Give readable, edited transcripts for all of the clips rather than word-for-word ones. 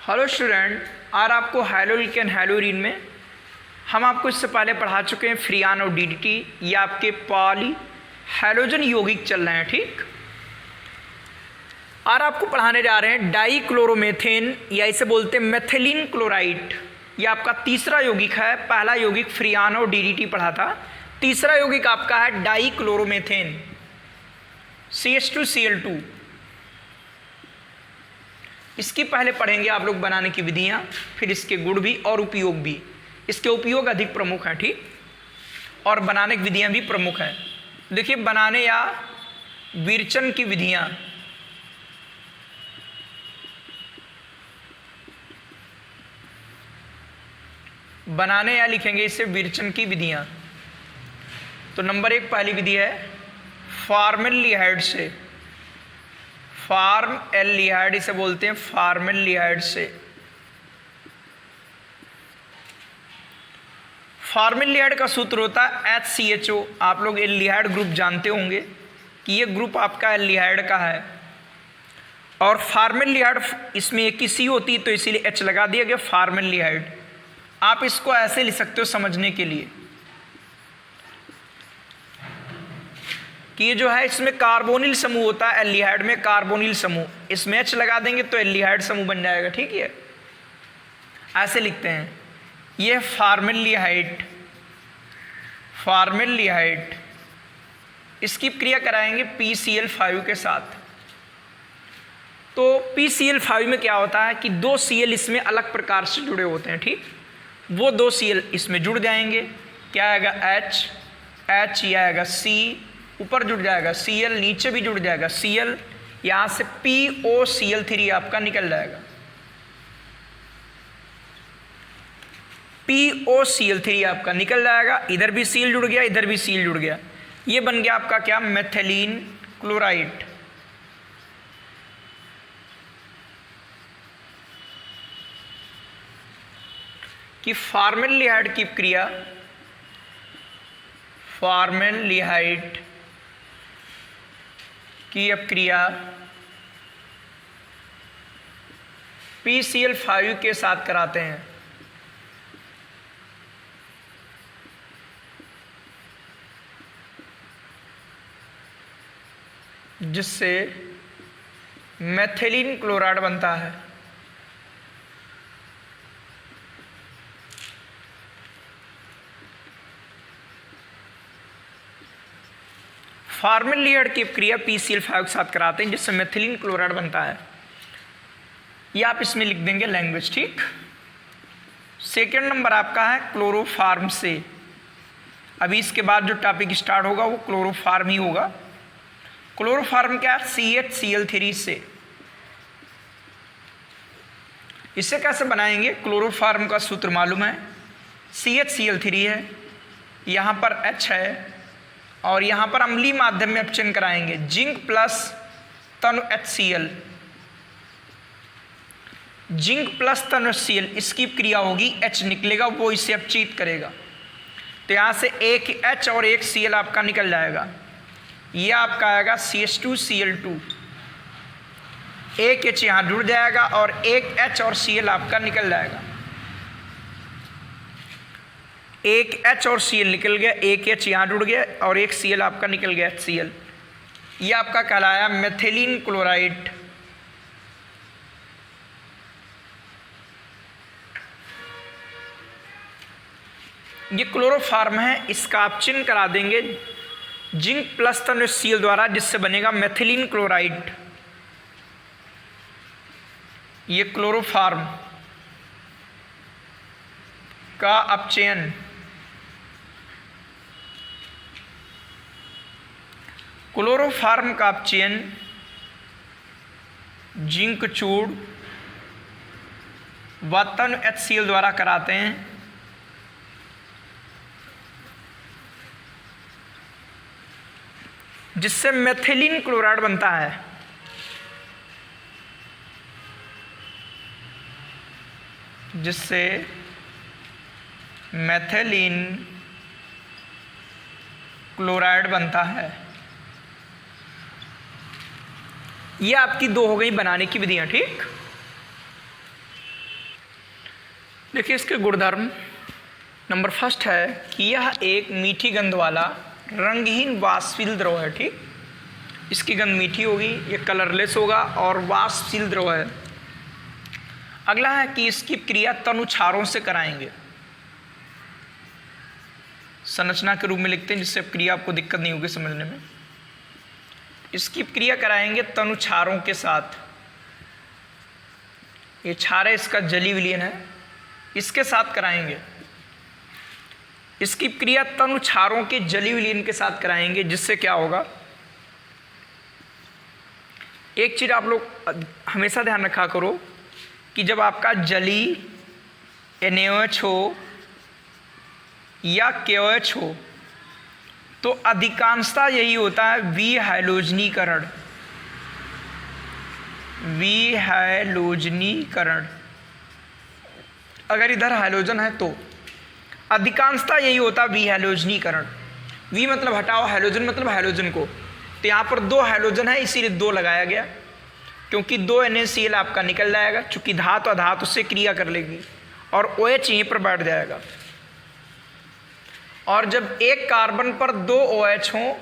Hello student, आज आपको हाइलोलिकन हाइलोरीन में हम आपको इससे पहले पढ़ा चुके हैं फ्रियान और डीडीटी। ये आपके पॉली हाइड्रोजन यौगिक चल रहे हैं। ठीक, आज आपको पढ़ाने जा रहे हैं डाइक्लोरोमेथेन या इसे बोलते हैं मेथिलीन क्लोराइड। ये आपका तीसरा यौगिक है। पहला यौगिक फ्रियान और डीडीटी पढ़ा था, तीसरा यौगिक आपका है डाइक्लोरोमेथेन CH2Cl2। इसकी पहले पढ़ेंगे आप लोग बनाने की विधियां, फिर इसके गुण भी और उपयोग भी। इसके उपयोग अधिक प्रमुख हैं, ठीक, और बनाने की विधियां भी प्रमुख हैं। देखिए, बनाने या विरचन की विधियां, बनाने या लिखेंगे इसे विरचन की विधियां। तो नंबर 1 पहली विधि है फॉर्मेल्डिहाइड से। फार्मएल्डिहाइड इसे बोलते हैं फार्मेल्डिहाइड से। फार्मेल्डिहाइड का सूत्र होता है HCHO। आप लोग एल्डिहाइड ग्रुप जानते होंगे कि ये ग्रुप आपका एल्डिहाइड का है, और फार्मेल्डिहाइड इसमें एक ही सी होती, तो इसीलिए H लगा दिया गया फार्मेल्डिहाइड। आप इसको ऐसे लिख सकते हो समझने के लिए कि ये जो है इसमें कार्बोनिल समूह होता है, एल्डिहाइड में कार्बोनिल समूह, इसमें H लगा देंगे तो एल्डिहाइड समूह बन जाएगा। ठीक है, ऐसे लिखते हैं। ये फार्मेल्डिहाइड, फार्मेल्डिहाइड इसकी क्रिया कराएंगे PCl5 के साथ। तो PCl5 में क्या होता है कि 2 Cl इसमें अलग प्रकार से जुड़े होते हैं। ठीक, वो 2 Cl इसमें जुड़ जाएंगे। क्या आएगा? H, ये आएगा C, ऊपर जुड़ जाएगा Cl, नीचे भी जुड़ जाएगा Cl, यहाँ से POCl3 आपका निकल जाएगा। POCl3 आपका निकल जाएगा। इधर भी Cl जुड़ गया, इधर भी Cl जुड़ गया। ये बन गया आपका क्या? Methylene chloride. कि फार्मेल्डिहाइड की क्रिया, फार्मेल्डिहाइड की अपक्रिया PCl5 के साथ कराते हैं, जिससे मेथिलीन क्लोराइड बनता है। फार्मेल्डिहाइड की क्रिया PCl5 के साथ कराते हैं, जिससे मेथिलीन क्लोराइड बनता है। ये आप इसमें लिख देंगे लैंग्वेज। ठीक, सेकेंड नंबर आपका है क्लोरोफार्म से। अभी इसके बाद जो टॉपिक स्टार्ट होगा वो क्लोरोफार्म ही होगा। क्लोरोफार्म क्या है? CHCl3 से। इसे कैसे बनाएंगे? क्लोरोफार्म का सूत्र मालूम है, CHCl3 है, यहाँ पर H है, और यहाँ पर अम्लीय माध्यम में अपचयन कराएंगे, जिंक प्लस तनु HCl, जिंक प्लस तनु HCl, इसकी क्रिया होगी, H निकलेगा, वो इसे अपचित करेगा। तो यहाँ से एक H और एक Cl आपका निकल जाएगा। ये आपका आएगा CH2Cl2, एक H यहाँ जुड़ जाएगा और एक H और Cl आपका निकल जाएगा। एक H और Cl निकल गया, एक H यहाँ जुड़ गया और एक Cl आपका निकल गया HCl। ये आपका कहलाया मेथिलीन क्लोराइड। ये क्लोरोफार्म है, इसका आप चिन्ह करा देंगे जिंक प्लस तनु Cl द्वारा, जिससे बनेगा मेथिलीन क्लोराइड। ये क्लोरोफार्म का अपचयन क्लोरोफार्म का अपचयन जिंक चूर्ण व तनु HCl द्वारा कराते हैं, जिससे मेथिलीन क्लोराइड बनता है। जिससे मेथिलीन क्लोराइड बनता है। ये आपकी दो हो गई बनाने की विधियां। ठीक, देखिए इसके गुणधर्म, नंबर फर्स्ट है कि यह एक मीठी गंध वाला रंगहीन वाष्पशील द्रव है। ठीक, इसकी गंध मीठी होगी, ये कलरलेस होगा और वाष्पशील द्रव है। अगला है कि इसकी क्रिया तनु क्षारों से कराएंगे। संरचना के रूप में लिखते हैं जिससे क्रिया आपको दिक्कत नहीं होगी समझने में। इसकी क्रिया कराएंगे तनु क्षारों के साथ। ये क्षार है, इसका जली विलयन है, इसके साथ कराएंगे। इसकी क्रिया तनु क्षारों के जली विलयन के साथ कराएंगे, जिससे क्या होगा, एक चीज आप लोग हमेशा ध्यान रखा करो कि जब आपका जली NaOH हो या KOH हो तो अधिकांशतः यही होता है विहैलोजनीकरण। विहैलोजनीकरण, अगर इधर हाइड्रोजन है तो अधिकांशतः यही होता है विहैलोजनीकरण। वी मतलब हटाओ, हाइड्रोजन मतलब हाइड्रोजन को, तो यहाँ पर 2 हाइड्रोजन है इसीलिए 2 लगाया गया, क्योंकि 2 NaCl आपका निकल जाएगा, चूंकि धातु अधातु से क्रिया कर लेगी और OH यहीं पर बैठ जाएगा। और जब एक कार्बन पर 2 OH हों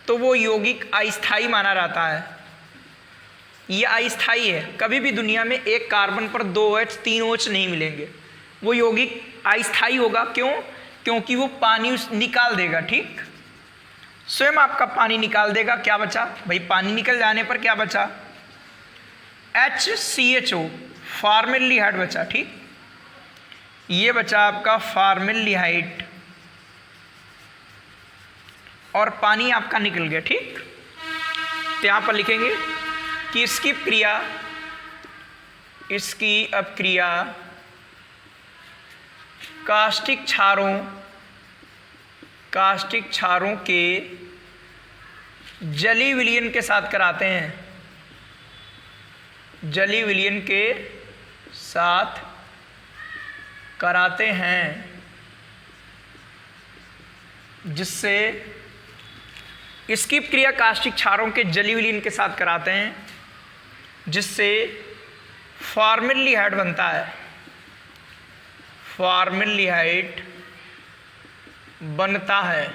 तो वो यौगिक अस्थायी माना जाता है। ये अस्थायी है, कभी भी दुनिया में एक कार्बन पर 2 OH 3 OH नहीं मिलेंगे, वो यौगिक अस्थायी होगा। क्यों? क्योंकि वो पानी निकाल देगा। ठीक, स्वयं आपका पानी निकाल देगा। क्या बचा भाई? पानी निकल जाने पर क्या बचा? HCHO, फॉर्मेल्डिहाइड बचा। ठीक, ये बचा आपका फॉर्मेल्डिहाइड और पानी आपका निकल गया। ठीक, तो यहाँ पर लिखेंगे कि इसकी अपक्रिया कास्टिक क्षारों के जली विलयन के साथ कराते हैं। जली विलयन के साथ कराते हैं, जिससे इसकी क्रिया कास्टिक क्षारों के जली विलयन के साथ कराते हैं, जिससे फॉर्मेल्डिहाइड बनता है। फॉर्मेल्डिहाइड बनता है।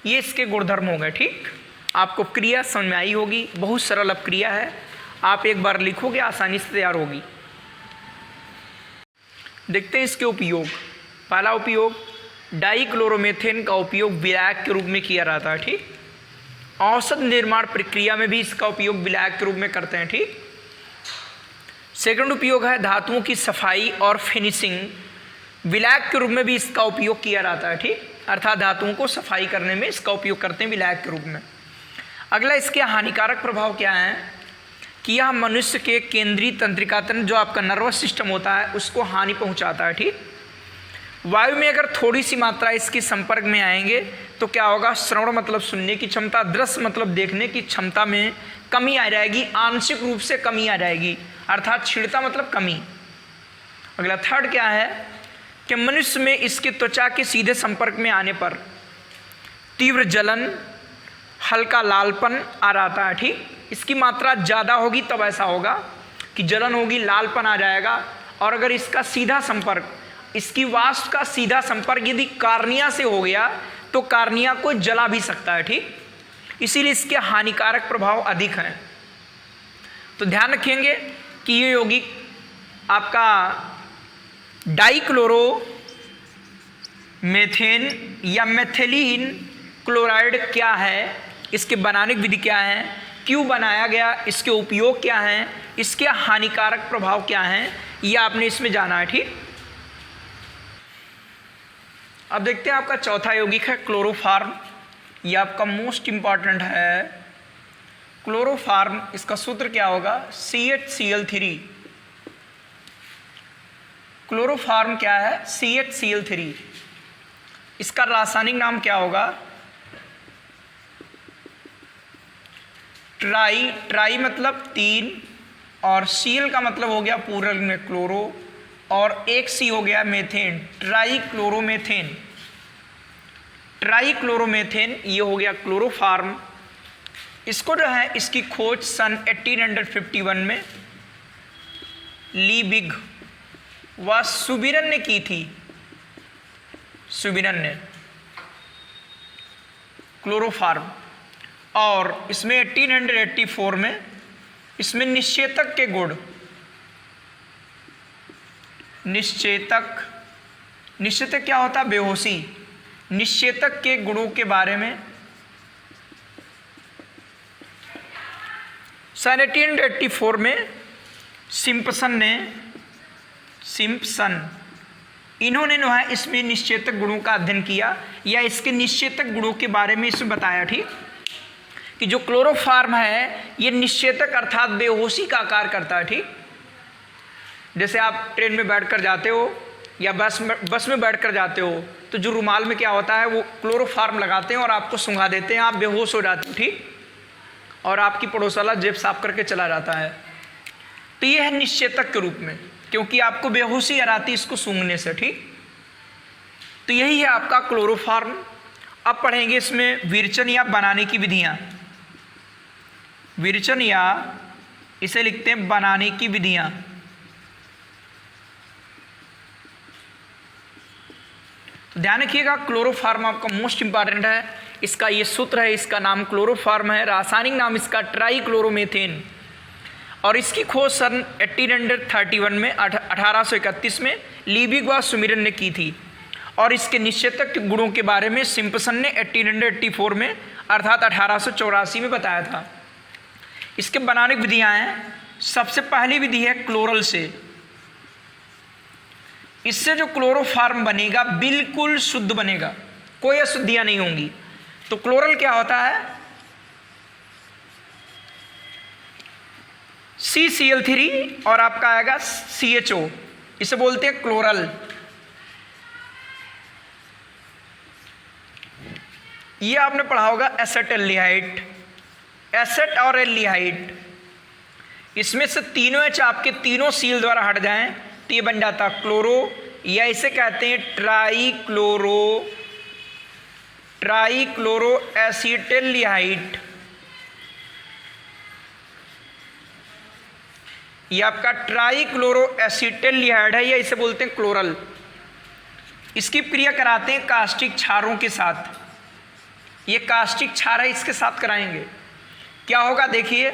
ये इसके गुणधर्म हो गए। ठीक, आपको क्रिया समझ में आई होगी, बहुत सरल अपक्रिया है, आप एक बार लिखोगे आसानी से तैयार होगी। देखते हैं इसके उपयोग। पहला उपयोग, डाइक्लोरोमेथेन का उपयोग विलायक के रूप में किया जाता है। ठीक, औषध निर्माण प्रक्रिया में भी इसका उपयोग विलायक के रूप में करते हैं। ठीक, सेकंड उपयोग है धातुओं की सफाई और फिनिशिंग, विलायक के रूप में भी इसका उपयोग किया जाता है। ठीक, अर्थात धातुओं को सफाई करने में इसका उपयोग करते हैं विलायक के रूप में। अगला, इसके हानिकारक प्रभाव क्या है कि यह मनुष्य के केंद्रीय तंत्रिका तंत्र, जो आपका नर्वस सिस्टम होता है, उसको हानि पहुंचाता है। ठीक, वायु में अगर थोड़ी सी मात्रा इसके संपर्क में आएंगे तो क्या होगा, श्रवण मतलब सुनने की क्षमता, दृश्य मतलब देखने की क्षमता में कमी आ जाएगी, आंशिक रूप से कमी आ जाएगी, अर्थात क्षीणता मतलब कमी। अगला थर्ड क्या है कि मनुष्य में इसके त्वचा के सीधे संपर्क में आने पर तीव्र जलन, हल्का लालपन आ जाता है। ठीक, इसकी मात्रा ज़्यादा होगी तब ऐसा होगा कि जलन होगी, लालपन आ जाएगा। और अगर इसका सीधा संपर्क, इसकी वाष्प का सीधा संपर्क यदि कार्निया से हो गया तो कार्निया को जला भी सकता है। ठीक, इसीलिए इसके हानिकारक प्रभाव अधिक हैं। तो ध्यान रखेंगे कि ये यौगिक आपका डाइक्लोरोमेथेन या मेथिलीन क्लोराइड क्या है, इसके बनाने की विधि क्या है, क्यों बनाया गया, इसके उपयोग क्या हैं, इसके हानिकारक प्रभाव क्या हैं, ये आपने इसमें जाना है। ठीक, अब देखते हैं आपका चौथा यौगिक है क्लोरोफॉर्म। ये आपका मोस्ट इंपॉर्टेंट है क्लोरोफॉर्म। इसका सूत्र क्या होगा, CHCl3। क्लोरोफॉर्म क्या है, CHCl3। इसका रासायनिक नाम क्या होगा, ट्राई मतलब 3 और Cl का मतलब हो गया पूरक में क्लोरो और एक C हो गया मेथेन, ट्राइक्लोरोमेथेन। ट्राइक्लोरोमेथेन ये हो गया क्लोरोफॉर्म। इसको जो है, इसकी खोज सन 1851 में लीबिग वह सुबिरन ने की थी, सुबिरन ने क्लोरोफार्म। और इसमें 1884 में इसमें निश्चेतक के गुण, निश्चेतक, निश्चेतक क्या होता है? बेहोशी। निश्चेतक के गुणों के बारे में सन 1884 में सिम्पसन, इन्होंने जो है इसमें निश्चेतक गुणों का अध्ययन किया या इसके निश्चेतक गुणों के बारे में इसमें बताया, ठीक, कि जो क्लोरोफार्म है ये निश्चेतक अर्थात बेहोशी का आकार करता है, ठीक। जैसे आप ट्रेन में बैठकर जाते हो या बस में बैठकर जाते हो तो जो रुमाल में क्या होता है वो क्लोरोफार्म लगाते हैं और आपको सूंघा देते हैं, आप बेहोश हो जाते हो, ठीक, और आपकी पड़ोस वाला जेब साफ करके चला जाता है। तो ये है निश्चेतक के रूप में, क्योंकि आपको बेहोशी आती इसको सूंघने से, ठीक। तो यही है आपका क्लोरोफार्म। अब पढ़ेंगे इसमें विरचन या बनाने की विधियां। विरचन या इसे लिखते हैं बनाने की विधियां। तो ध्यान रखिएगा क्लोरोफार्म आपका मोस्ट इंपॉर्टेंट है। इसका ये सूत्र है, इसका नाम क्लोरोफार्म है, रासायनिक नाम इसका ट्राइक्लोरोमेथेन। और इसकी खोज सन 1831 में 1831 में लीबिग व सुमिरन ने की थी। और इसके निश्चेतक गुणों के बारे में सिम्पसन ने 1884 में अर्थात 1884 में बताया था। इसके बनाने की विधियां हैं। सबसे पहली विधि है क्लोरल से। इससे जो क्लोरोफार्म बनेगा बिल्कुल शुद्ध बनेगा, कोई अशुद्धियां नहीं होंगी। तो क्लोरल क्या होता है? CCl3 और आपका आएगा CHO, इसे बोलते हैं क्लोरल। ये आपने पढ़ा होगा एसेटल्डिहाइड, एसेट और एल्डिहाइड। इसमें से तीनों H आपके तीनों सील द्वारा हट जाएं तो ये बन जाता क्लोरो, या इसे कहते हैं ट्राइक्लोरो एसिटेल्डिहाइड। ये आपका ट्राइक्लोरो एसिटेल्डिहाइड है, या इसे बोलते हैं क्लोरल। इसकी क्रिया कराते हैं कास्टिक क्षारों के साथ। ये कास्टिक क्षार है, इसके साथ कराएंगे। क्या होगा देखिए,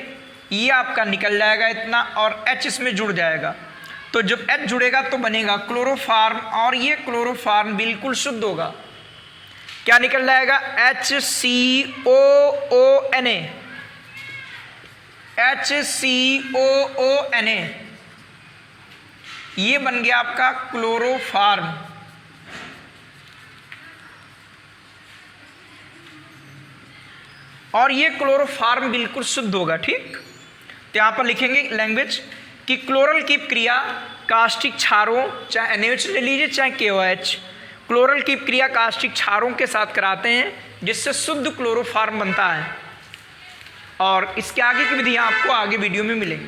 ये आपका निकल जाएगा इतना और H इसमें जुड़ जाएगा। तो जब H जुड़ेगा तो बनेगा क्लोरोफार्म, और ये क्लोरोफार्म बिल्कुल शुद्ध होगा। क्या निकल जाएगा? HCOONA, HCOONA। ये बन गया आपका क्लोरोफार्म। और ये क्लोरोफार्म बिल्कुल शुद्ध होगा, ठीक। तो यहां पर लिखेंगे लैंग्वेज कि क्लोरल की क्रिया कास्टिक क्षारों, चाहे NaOH ले लीजिए चाहे KOH, क्लोरल की क्रिया कास्टिक क्षारों के साथ कराते हैं जिससे शुद्ध क्लोरोफार्म बनता है। और इसके आगे की विधियां आपको आगे वीडियो में मिलेंगी।